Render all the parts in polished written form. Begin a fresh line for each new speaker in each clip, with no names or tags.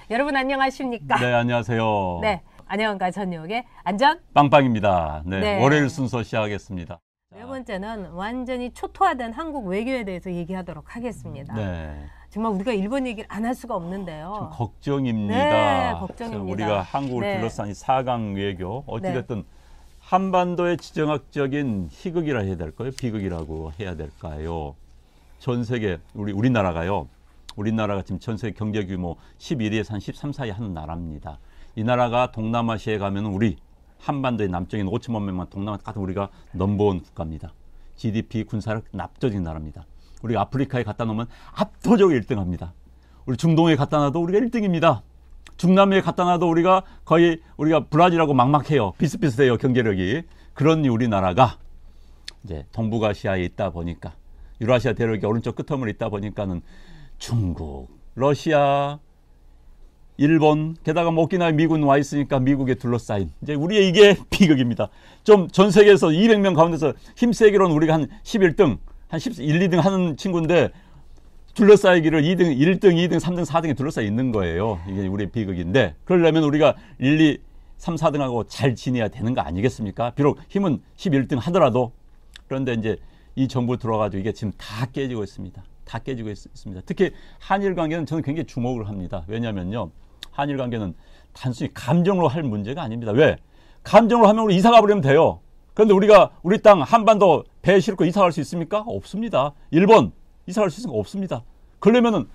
여러분 안녕하십니까?
네, 안녕하세요.
네, 안녕한가 전역의 안전
빵빵입니다. 네,
네.
월요일 순서 시작하겠습니다.
네 번째는 완전히 초토화된 한국 외교에 대해서 얘기하도록 하겠습니다.
네,
정말 우리가 일본 얘기를 안 할 수가 없는데요.
좀 걱정입니다.
네, 걱정입니다.
우리가 한국을
네.
둘러싼 이 4강 외교, 어찌됐든 한반도의 지정학적인 희극이라 해야 될까요? 비극이라고 해야 될까요? 전 세계, 우리나라가요. 우리나라가 지금 전 세계 경제 규모 11위에서 한 13, 4위 하는 나라입니다. 이 나라가 동남아시아에 가면 우리 한반도의 남쪽인 5천만 명만 동남아 가도 우리가 넘버원 국가입니다. GDP 군사력 압도적인 나라입니다. 우리가 아프리카에 갖다 놓으면 압도적으로 1등합니다. 우리 중동에 갖다 놔도 우리가 1등입니다. 중남미에 갖다 놔도 우리가 브라질하고 막막해요. 비슷비슷해요, 경제력이. 그런 우리나라가 이제 동북아시아에 있다 보니까 유라시아 대륙의 오른쪽 끝머리 있다 보니까는 중국, 러시아, 일본, 게다가 오키나와에 미군 와 있으니까 미국에 둘러싸인 이제 우리의 이게 비극입니다. 좀 전 세계에서 200명 가운데서 힘세기로는 우리가 한 11등, 한 1, 2등 하는 친구인데 둘러싸이기를 2등, 1등, 2등, 3등, 4등에 둘러싸여 있는 거예요. 이게 우리의 비극인데 그러려면 우리가 1, 2, 3, 4등하고 잘 지내야 되는 거 아니겠습니까? 비록 힘은 11등 하더라도 그런데 이제 이 정부 들어가지고 이게 지금 다 깨지고 있습니다. 다 깨지고 있습니다. 특히 한일 관계는 저는 굉장히 주목을 합니다. 왜냐면요. 한일 관계는 단순히 감정으로 할 문제가 아닙니다. 왜? 감정으로 하면 우리 이사 가버리면 돼요. 그런데 우리 땅 한반도 배 싣고 이사 갈 수 있습니까? 없습니다. 일본 이사 갈 수 있습니까? 없습니다. 그러려면은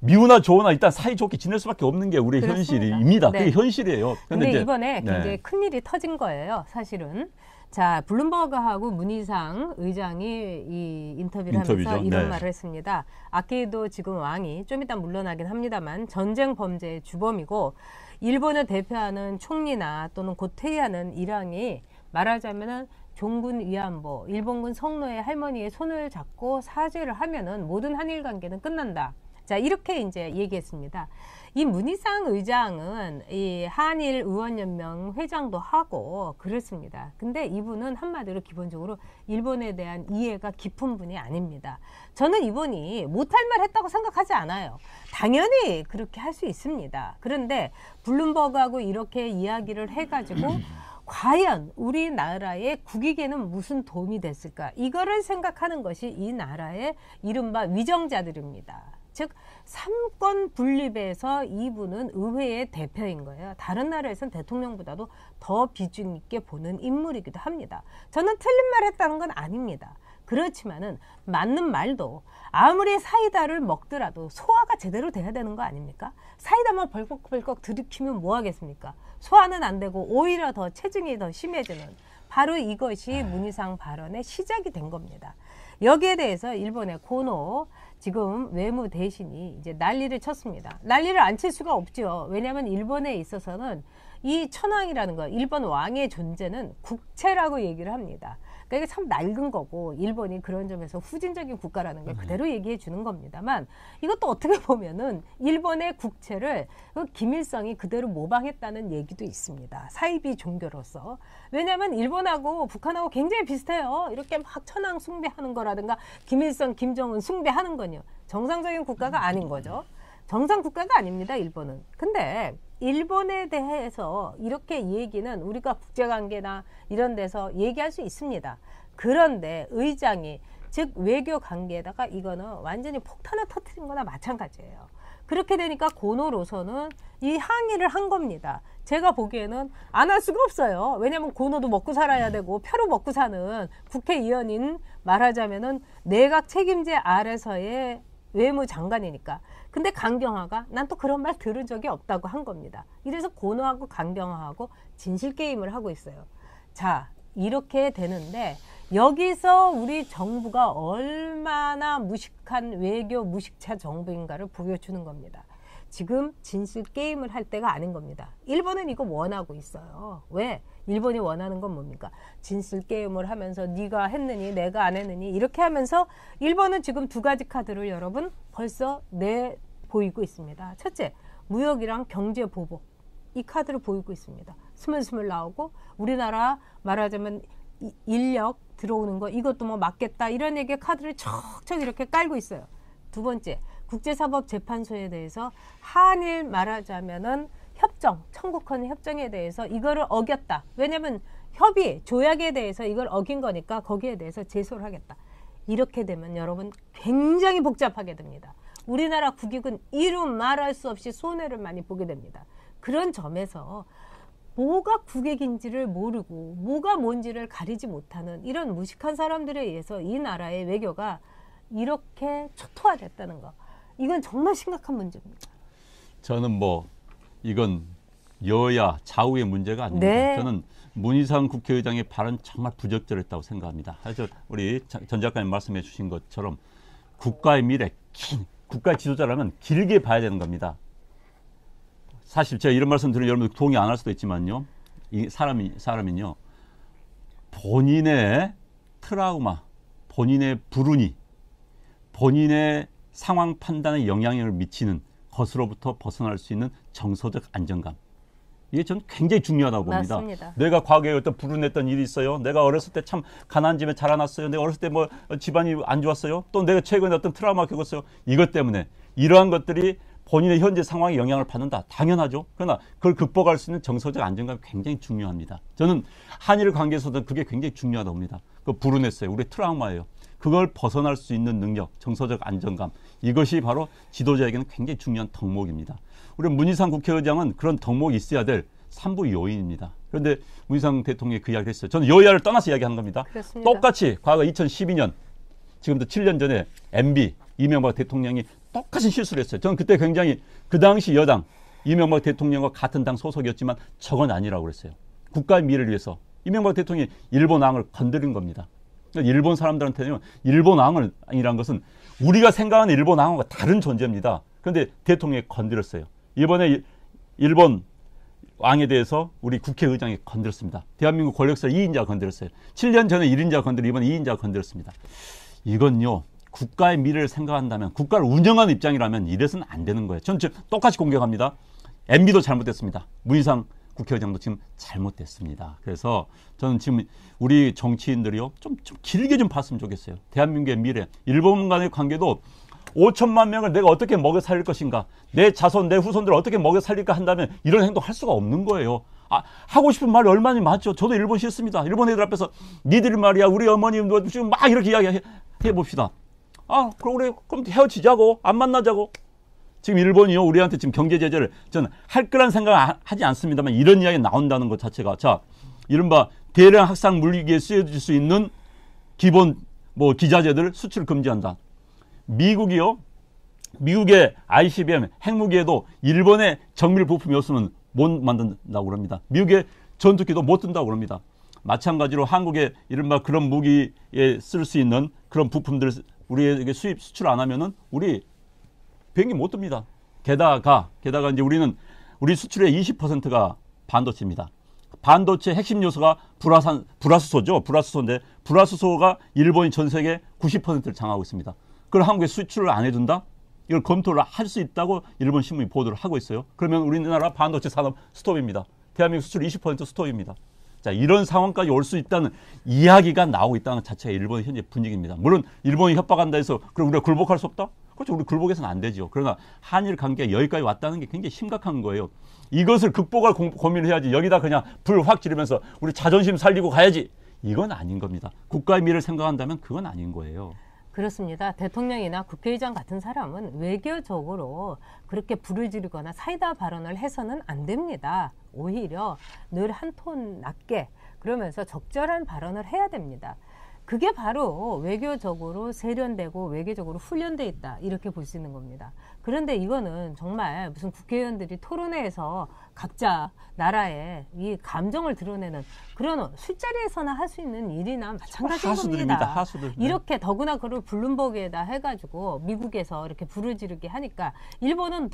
미우나 좋으나 일단 사이좋게 지낼 수밖에 없는 게 우리의 현실입니다.
네.
그게 현실이에요.
근데 이번에 굉장히 큰일이 터진 거예요. 사실은. 자, 블룸버그하고 문희상 의장이 이 인터뷰를 하면서 이런 말을 했습니다. 아키히도 지금 왕이 좀 이따 물러나긴 합니다만 전쟁 범죄의 주범이고 일본을 대표하는 총리나 또는 곧 퇴위하는 일왕이 말하자면은 종군 위안부, 일본군 성노예 할머니의 손을 잡고 사죄를 하면은 모든 한일 관계는 끝난다. 자, 이렇게 이제 얘기했습니다. 이 문희상 의장은 이 한일 의원연맹 회장도 하고 그렇습니다. 근데 이분은 한마디로 기본적으로 일본에 대한 이해가 깊은 분이 아닙니다. 저는 이분이 못할 말 했다고 생각하지 않아요. 당연히 그렇게 할 수 있습니다. 그런데 블룸버그하고 이렇게 이야기를 해가지고 과연 우리나라의 국익에는 무슨 도움이 됐을까? 이거를 생각하는 것이 이 나라의 이른바 위정자들입니다. 즉 삼권 분립에서 이분은 의회의 대표인 거예요. 다른 나라에서는 대통령보다도 더 비중 있게 보는 인물이기도 합니다. 저는 틀린 말 했다는 건 아닙니다. 그렇지만은 맞는 말도 아무리 사이다를 먹더라도 소화가 제대로 돼야 되는 거 아닙니까? 사이다만 벌컥벌컥 들이키면 뭐 하겠습니까? 소화는 안 되고 오히려 더 체증이 더 심해지는 바로 이것이 문희상 발언의 시작이 된 겁니다. 여기에 대해서 일본의 고노 지금 외무 대신이 이제 난리를 쳤습니다. 난리를 안 칠 수가 없죠. 왜냐하면 일본에 있어서는 이 천황이라는 거, 일본 왕의 존재는 국채라고 얘기를 합니다. 그러니까 이게 참 낡은 거고 일본이 그런 점에서 후진적인 국가라는 걸 그대로 얘기해 주는 겁니다만 이것도 어떻게 보면은 일본의 국채를 김일성이 그대로 모방했다는 얘기도 있습니다. 사이비 종교로서. 왜냐하면 일본하고 북한하고 굉장히 비슷해요. 이렇게 막 천황 숭배하는 거라든가 김일성, 김정은 숭배하는 건요. 정상적인 국가가 아닌 거죠. 정상 국가가 아닙니다, 일본은. 근데 일본에 대해서 이렇게 얘기는 우리가 국제관계나 이런 데서 얘기할 수 있습니다. 그런데 의장이 즉 외교관계에다가 이거는 완전히 폭탄을 터뜨린 거나 마찬가지예요. 그렇게 되니까 고노로서는 이 항의를 한 겁니다. 제가 보기에는 안 할 수가 없어요. 왜냐하면 고노도 먹고 살아야 되고 표로 먹고 사는 국회의원인 말하자면은 내각 책임제 아래서의 외무장관이니까. 근데 강경화가 난 또 그런 말 들은 적이 없다고 한 겁니다. 이래서 고노하고 강경화하고 진실게임을 하고 있어요. 자, 이렇게 되는데 여기서 우리 정부가 얼마나 무식한 외교 무식차 정부인가를 보여주는 겁니다. 지금 진실게임을 할 때가 아닌 겁니다. 일본은 이거 원하고 있어요. 왜? 일본이 원하는 건 뭡니까? 진실게임을 하면서 네가 했느니 내가 안 했느니 이렇게 하면서 일본은 지금 두 가지 카드를 여러분 벌써 내보이고 있습니다. 첫째, 무역이랑 경제 보복. 이 카드를 보이고 있습니다. 스물스물 나오고 우리나라 말하자면 인력 들어오는 거 이것도 뭐 막겠다 이런 얘기 카드를 척척 이렇게 깔고 있어요. 두 번째, 국제사법재판소에 대해서 한일 말하자면은 협정, 청구권 협정에 대해서 이거를 어겼다. 왜냐면 협의, 조약에 대해서 이걸 어긴 거니까 거기에 대해서 제소를 하겠다. 이렇게 되면 여러분 굉장히 복잡하게 됩니다. 우리나라 국익은 이루 말할 수 없이 손해를 많이 보게 됩니다. 그런 점에서 뭐가 국익인지를 모르고 뭐가 뭔지를 가리지 못하는 이런 무식한 사람들에 의해서 이 나라의 외교가 이렇게 초토화됐다는 거. 이건 정말 심각한 문제입니다.
저는 뭐 이건 여야 좌우의 문제가 아닙니다.
네.
저는 문희상 국회의장의 발언 정말 부적절했다고 생각합니다. 사실 우리 전 작가님 말씀해 주신 것처럼 국가의 미래, 국가의 지도자라면 길게 봐야 되는 겁니다. 사실 제가 이런 말씀 드리면 여러분들 동의 안 할 수도 있지만요. 이 사람은요. 본인의 트라우마, 본인의 불운이, 본인의 상황 판단에 영향을 미치는 것으로부터 벗어날 수 있는 정서적 안정감. 이게 전 굉장히 중요하다고 봅니다.
맞습니다.
내가 과거에 어떤 불운했던 일이 있어요. 내가 어렸을 때 참 가난한 집에 자라났어요. 내가 어렸을 때 뭐 집안이 안 좋았어요. 또 내가 최근에 어떤 트라우마 겪었어요. 이것 때문에 이러한 것들이 본인의 현재 상황에 영향을 받는다. 당연하죠. 그러나 그걸 극복할 수 있는 정서적 안정감이 굉장히 중요합니다. 저는 한일 관계에서도 그게 굉장히 중요하다고 봅니다. 그 불운했어요. 우리 트라우마예요. 그걸 벗어날 수 있는 능력, 정서적 안정감. 이것이 바로 지도자에게는 굉장히 중요한 덕목입니다. 우리 문희상 국회의장은 그런 덕목이 있어야 될 삼부 요인입니다. 그런데 문희상 대통령이 그 이야기를 했어요. 저는 여야를 떠나서 이야기하는 겁니다.
그렇습니다.
똑같이 과거 2012년, 지금부터 7년 전에 MB, 이명박 대통령이 똑같이 실수를 했어요. 저는 그때 굉장히 그 당시 여당, 이명박 대통령과 같은 당 소속이었지만 저건 아니라고 그랬어요. 국가의 미래를 위해서 이명박 대통령이 일본 왕을 건드린 겁니다. 일본 사람들한테는 일본 왕이라는 것은 우리가 생각하는 일본 왕과 다른 존재입니다. 그런데 대통령이 건드렸어요. 이번에 일본 왕에 대해서 우리 국회의장이 건드렸습니다. 대한민국 권력사 2인자가 건드렸어요. 7년 전에 1인자가 건드리고 이번에 2인자가 건드렸습니다. 이건요. 국가의 미래를 생각한다면 국가를 운영하는 입장이라면 이래서는 안 되는 거예요. 저는 지금 똑같이 공격합니다. MB도 잘못됐습니다. 문희상 국회의장도 지금 잘못됐습니다. 그래서 저는 지금 우리 정치인들이요. 좀 길게 좀 봤으면 좋겠어요. 대한민국의 미래. 일본 간의 관계도 5천만 명을 내가 어떻게 먹여 살릴 것인가. 내 자손, 내 후손들을 어떻게 먹여 살릴까 한다면 이런 행동 할 수가 없는 거예요. 하고 싶은 말이 얼마나 많죠. 저도 일본 싫습니다. 일본 애들 앞에서 니들이 말이야. 우리 어머님 지금 막 이렇게 이야기해 봅시다. 그럼 헤어지자고. 안 만나자고. 지금 일본이요. 우리한테 지금 경제 제재를 저는 할 거란 생각 하지 않습니다만 이런 이야기 나온다는 것 자체가 자, 이른바 대량 학상 물리기에 쓰여질 수 있는 기본 기자재들 수출 금지한다. 미국이요. 미국의 ICBM 핵무기에도 일본의 정밀 부품이 없으면 못 만든다고 그럽니다. 미국의 전투기도 못 든다고 그럽니다. 마찬가지로 한국의 이른바 그런 무기에 쓸 수 있는 그런 부품들 우리에게 수출 안 하면은 우리 비행기 못 듭니다. 게다가 이제 우리 수출의 20%가 반도체입니다. 반도체 핵심 요소가 불화수소죠. 불화수소인데 불화수소가 일본이 전 세계 90%를 장악하고 있습니다. 그걸 한국에 수출을 안 해준다? 이걸 검토를 할 수 있다고 일본 신문이 보도를 하고 있어요. 그러면 우리나라 반도체 산업 스톱입니다. 대한민국 수출 20% 스톱입니다. 자, 이런 상황까지 올 수 있다는 이야기가 나오고 있다는 것 자체가 일본의 현재 분위기입니다. 물론 일본이 협박한다 해서 그럼 우리가 굴복할 수 없다? 그렇죠. 우리 굴복해서는 안 되죠. 그러나 한일 관계가 여기까지 왔다는 게 굉장히 심각한 거예요. 이것을 극복할 고민을 해야지 여기다 그냥 불 확 지르면서 우리 자존심 살리고 가야지. 이건 아닌 겁니다. 국가의 미래를 생각한다면 그건 아닌 거예요.
그렇습니다. 대통령이나 국회의장 같은 사람은 외교적으로 그렇게 불을 지르거나 사이다 발언을 해서는 안 됩니다. 오히려 늘 한 톤 낮게 그러면서 적절한 발언을 해야 됩니다. 그게 바로 외교적으로 세련되고 외교적으로 훈련돼 있다 이렇게 볼 수 있는 겁니다. 그런데 이거는 정말 무슨 국회의원들이 토론회에서 각자 나라의 이 감정을 드러내는 그런 술자리에서나 할 수 있는 일이나 마찬가지인 겁니다.
하수들. 네.
이렇게 더구나 그걸 블룸버그에다 해가지고 미국에서 이렇게 불을 지르게 하니까 일본은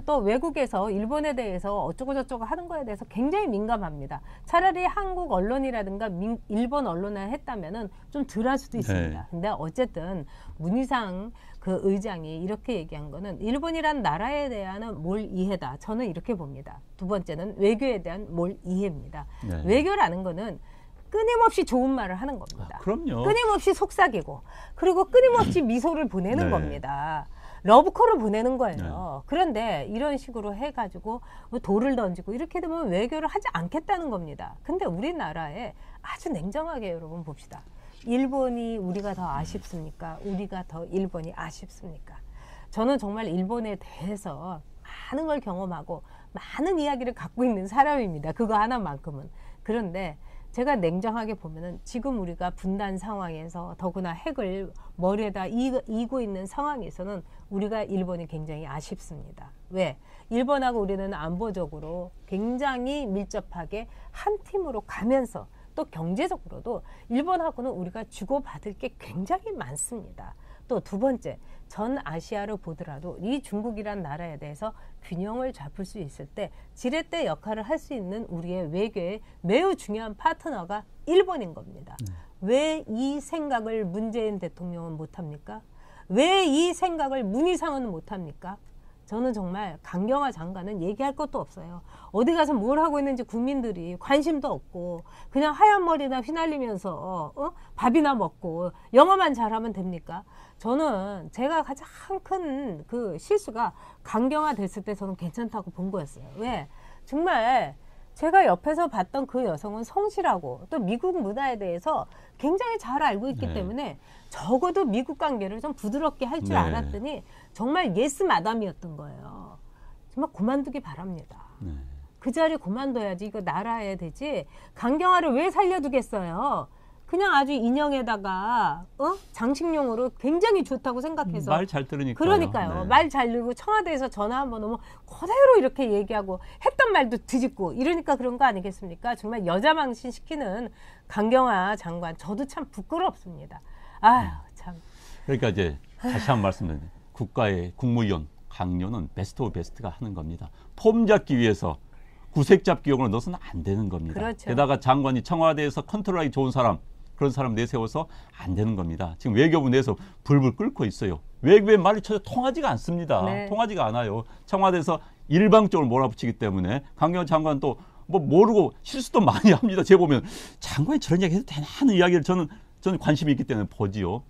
또 외국에서 일본에 대해서 어쩌고 저쩌고 하는 거에 대해서 굉장히 민감합니다. 차라리 한국 언론이라든가 일본 언론에 했다면은 좀 덜 할 수도 있습니다.
네.
근데 어쨌든 문희상 그 의장이 이렇게 얘기한 거는 일본이란 나라에 대한 몰이해다. 저는 이렇게 봅니다. 두 번째는 외교에 대한 몰이해입니다. 네. 외교라는 거는 끊임없이 좋은 말을 하는 겁니다.
그럼요.
끊임없이 속삭이고 그리고 끊임없이 미소를 보내는
네.
겁니다. 러브콜을 보내는 거예요.
네.
그런데 이런 식으로 해가지고 뭐 돌을 던지고 이렇게 되면 외교를 하지 않겠다는 겁니다. 근데 우리나라에 아주 냉정하게 여러분 봅시다. 일본이 우리가 더 아쉽습니까? 우리가 더 일본이 아쉽습니까? 저는 정말 일본에 대해서 많은 걸 경험하고 많은 이야기를 갖고 있는 사람입니다. 그거 하나만큼은. 그런데 제가 냉정하게 보면은 지금 우리가 분단 상황에서 더구나 핵을 머리에다 이고 있는 상황에서는 우리가 일본이 굉장히 아쉽습니다. 왜? 일본하고 우리는 안보적으로 굉장히 밀접하게 한 팀으로 가면서 또 경제적으로도 일본하고는 우리가 주고받을 게 굉장히 많습니다. 또 두 번째, 전 아시아를 보더라도 이 중국이란 나라에 대해서 균형을 잡을 수 있을 때 지렛대 역할을 할 수 있는 우리의 외교의 매우 중요한 파트너가 일본인 겁니다. 왜 이 생각을 문재인 대통령은 못합니까? 왜 이 생각을 문희상은 못합니까? 저는 정말 강경화 장관은 얘기할 것도 없어요. 어디 가서 뭘 하고 있는지 국민들이 관심도 없고 그냥 하얀 머리나 휘날리면서 밥이나 먹고 영어만 잘하면 됩니까? 저는 제가 가장 큰 그 실수가 강경화 됐을 때 저는 괜찮다고 본 거였어요. 왜? 정말 제가 옆에서 봤던 그 여성은 성실하고 또 미국 문화에 대해서 굉장히 잘 알고 있기
네.
때문에 적어도 미국 관계를 좀 부드럽게 할 줄
네.
알았더니 정말 예스 마담이었던 거예요. 정말 그만두기 바랍니다.
네.
그 자리 그만둬야지 이거 나라야 되지. 강경화를 왜 살려두겠어요? 그냥 아주 인형에다가 장식용으로 굉장히 좋다고 생각해서
말 잘 들으니까요.
그러니까요.
네.
말 잘 들고 청와대에서 전화 한번 오면 그대로 이렇게 얘기하고 했던 말도 뒤집고 이러니까 그런 거 아니겠습니까? 정말 여자 망신 시키는 강경화 장관 저도 참 부끄럽습니다. 아유 참.
그러니까 이제 다시 한 번 말씀드립니다. 국가의 국무위원 강요는 베스트 오브 베스트가 하는 겁니다. 폼 잡기 위해서 구색 잡기용으로 넣어서는 안 되는 겁니다.
그렇죠.
게다가 장관이 청와대에서 컨트롤하기 좋은 사람 그런 사람 내세워서 안 되는 겁니다. 지금 외교부 내에서 불불 끓고 있어요. 외교의 말이 전혀 통하지가 않습니다.
네. 통하지가
않아요. 청와대에서 일방적으로 몰아붙이기 때문에 강경화 장관 또 뭐 모르고 실수도 많이 합니다. 제가 보면 장관이 저런 얘기 해도 되나 하는 이야기를 저는 관심이 있기 때문에 보지요.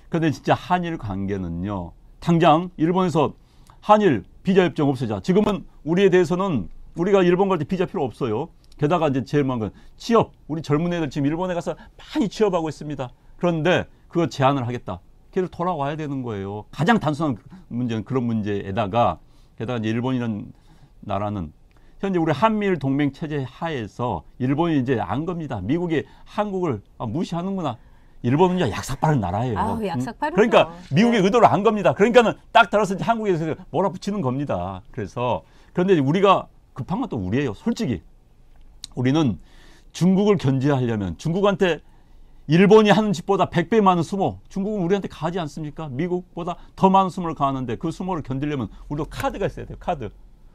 그런데 진짜 한일 관계는요. 당장 일본에서 한일 비자협정 없애자. 지금은 우리에 대해서는 우리가 일본 갈 때 비자 필요 없어요. 게다가 이제 제일 많은 건 취업. 우리 젊은 애들 지금 일본에 가서 많이 취업하고 있습니다. 그런데 그거 제한을 하겠다. 걔들 돌아와야 되는 거예요. 가장 단순한 문제는 그런 문제에다가 게다가 이제 일본이라는 나라는 현재 우리 한미일 동맹 체제 하에서 일본이 이제 안 겁니다. 미국이 한국을 무시하는구나. 일본은 약삭빠른 나라예요.
아우, 약삭빠르죠.
그러니까 미국의
네.
의도를 안 겁니다. 그러니까는 딱 따라서 이제 한국에서 몰아붙이는 겁니다. 그런데 우리가 급한 건 또 우리예요. 솔직히 우리는 중국을 견제하려면 중국한테 일본이 하는 짓보다 100배 많은 수모, 중국은 우리한테 가하지 않습니까? 미국보다 더 많은 수모를 가하는데 그 수모를 견디려면 우리도 카드가 있어야 돼요. 카드.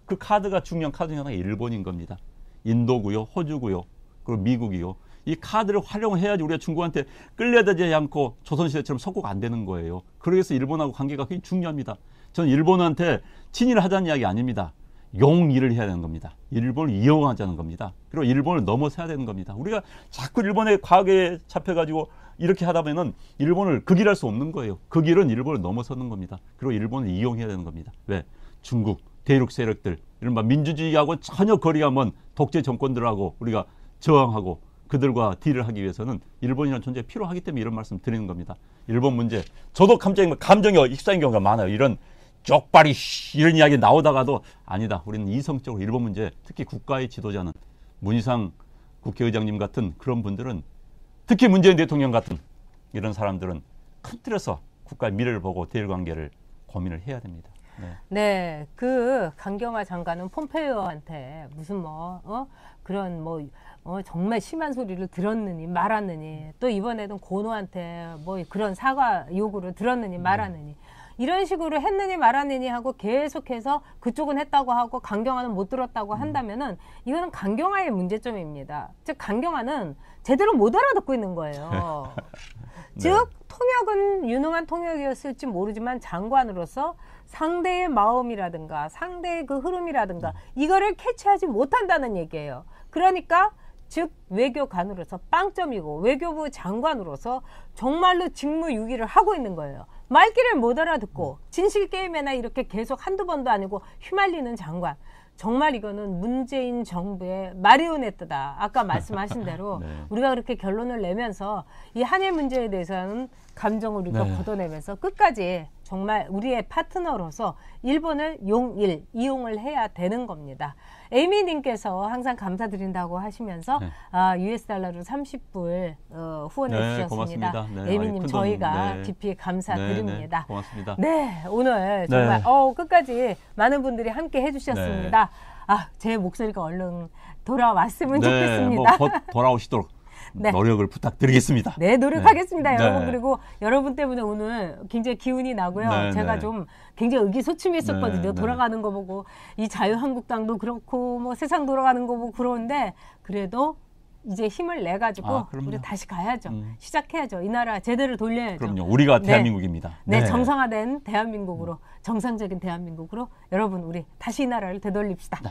그 카드가 중요한 카드 중에 하나가 일본인 겁니다. 인도고요, 호주고요, 그리고 미국이요. 이 카드를 활용해야지 우리가 중국한테 끌려다니지 않고 조선시대처럼 속국 안 되는 거예요. 그래서 일본하고 관계가 굉장히 중요합니다. 저는 일본한테 친일을 하자는 이야기 아닙니다. 용일을 해야 되는 겁니다. 일본을 이용하자는 겁니다. 그리고 일본을 넘어서야 되는 겁니다. 우리가 자꾸 일본의 과거에 잡혀가지고 이렇게 하다 보면은 일본을 그 길할 수 없는 거예요. 그 길은 일본을 넘어서는 겁니다. 그리고 일본을 이용해야 되는 겁니다. 왜? 중국, 대륙 세력들, 이른바 민주주의하고 전혀 거리가 먼 독재 정권들하고 우리가 저항하고 그들과 딜을 하기 위해서는 일본이라는 존재가 필요하기 때문에 이런 말씀 드리는 겁니다. 일본 문제. 저도 감정이 휩싸인 경우가 많아요. 이런 쪽발이 이런 이야기 나오다가도 아니다. 우리는 이성적으로 일본 문제, 특히 국가의 지도자는 문희상 국회의장님 같은 그런 분들은 특히 문재인 대통령 같은 이런 사람들은 큰 틀에서 국가의 미래를 보고 대일 관계를 고민을 해야 됩니다.
네, 그 강경화 장관은 폼페이오한테 무슨 그런 정말 심한 소리를 들었느니 말았느니 또 이번에는 고노한테 그런 사과 요구를 들었느니 말았느니 이런 식으로 했느니 말았느니 하고 계속해서 그쪽은 했다고 하고 강경화는 못 들었다고 한다면은 이거는 강경화의 문제점입니다. 즉 강경화는 제대로 못 알아듣고 있는 거예요.
네.
즉 통역은 유능한 통역이었을지 모르지만 장관으로서 상대의 마음이라든가 상대의 그 흐름이라든가 이거를 캐치하지 못한다는 얘기예요. 그러니까 즉 외교관으로서 빵점이고 외교부 장관으로서 정말로 직무유기를 하고 있는 거예요. 말귀를 못 알아듣고 진실게임에나 이렇게 계속 한두 번도 아니고 휘말리는 장관. 정말 이거는 문재인 정부의 마리오네트다. 아까 말씀하신 대로
네.
우리가 그렇게 결론을 내면서 이 한일 문제에 대해서는 감정을 우리가
네.
걷어내면서 끝까지 정말 우리의 파트너로서 일본을 이용을 해야 되는 겁니다. 에이미님께서 항상 감사드린다고 하시면서
네.
US 달러로 30불 후원해
네,
주셨습니다.
고맙습니다. 네,
에이미님
큰
저희가
돈, 네.
깊이 감사드립니다.
네, 네, 고맙습니다.
네, 오늘 정말
네.
끝까지 많은 분들이 함께 해주셨습니다. 제 목소리가 얼른 돌아왔으면 좋겠습니다.
곧 돌아오시도록
네.
노력을 부탁드리겠습니다.
네, 노력하겠습니다,
네.
여러분.
네.
그리고 여러분 때문에 오늘 굉장히 기운이 나고요.
네,
제가
네.
좀 굉장히 의기소침했었거든요.
네, 네.
돌아가는 거 보고 이 자유한국당도 그렇고 뭐 세상 돌아가는 거 보고 그러는데 그래도 이제 힘을 내 가지고 우리 다시 가야죠. 시작해야죠. 이 나라 제대로 돌려야죠.
그럼요. 우리가
네.
대한민국입니다.
네, 정상화된 대한민국으로, 정상적인 대한민국으로 여러분 우리 다시 이 나라를 되돌립시다.
네.